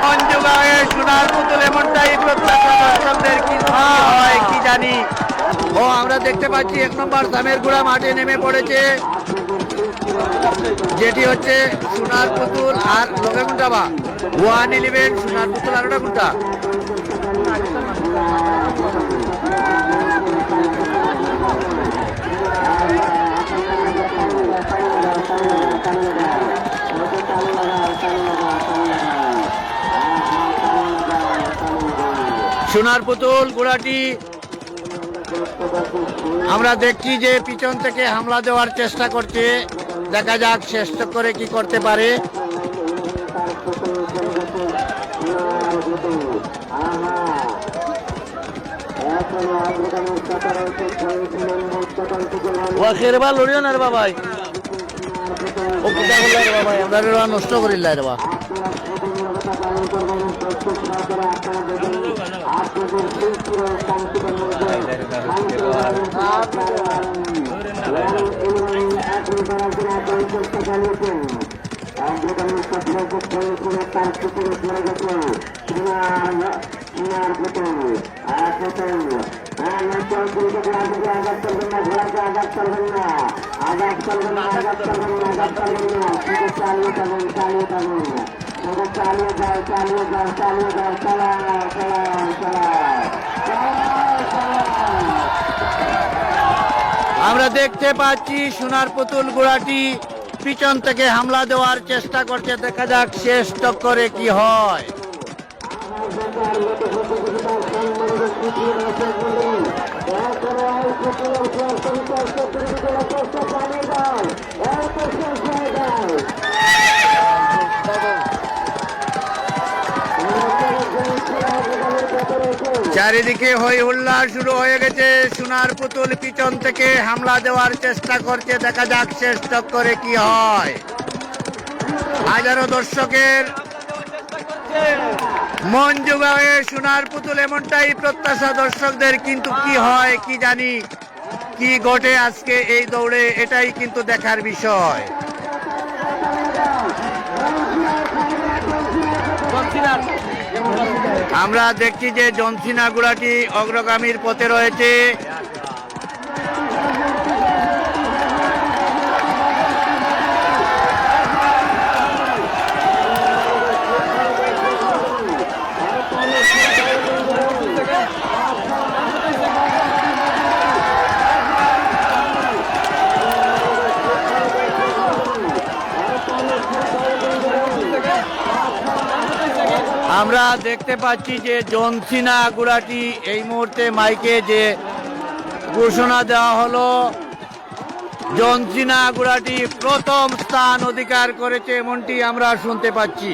পঞ্চগড়ে সোনার পুতুল এমনটাই প্রত্যাশা দর্শকদের, কিন্তু কি হয় কি জানি। ও আমরা দেখতে পাচ্ছি 1 নম্বর সামেরগুড়া মাঠে নেমে পড়েছে, যেটি হচ্ছে সোনার পুতুল আর লগে কোনটা বা 111 সোনার পুতুল আর ওটা কোনটা। সোনার পুতুল ঘোড়াটি আমরা দেখছি যে পিছন থেকে হামলা দেওয়ার চেষ্টা করছে, দেখা যাক চেষ্ট করে কি করতে পারে। নষ্ট করিল রে বা আমরা দেখতে পাচ্ছি সোনার পুতুল ঘোড়াটি পিছন থেকে হামলা দেওয়ার চেষ্টা করছে, দেখা যাক শেষ টক্করে কি হয়। চারিদিকে হই হুল্লা শুরু হয়ে গেছে, সোনার পুতুল পিছন থেকে হামলা দেওয়ার চেষ্টা করছে, দেখা যাক শেষ টক্করে কি হয়। হাজারো দর্শকের মন জোগায়ে সোনার পুতুল এমনটাই প্রত্যাশা দর্শকদের, কিন্তু কি হয় কি জানি, কি ঘটে আজকে এই দৌড়ে, এটাই কিন্তু দেখার বিষয়। আমরা দেখছি যে জনসিনা ঘোড়াটি অগ্রগামীর পথে রয়েছে। আমরা দেখতে পাচ্ছি যে জনসিনা ঘোড়াটি এই মুহূর্তে মাইকে যে ঘোষণা দেওয়া হলো, জনসিনা ঘোড়াটি প্রথম স্থান অধিকার করেছে এমনটি আমরা শুনতে পাচ্ছি।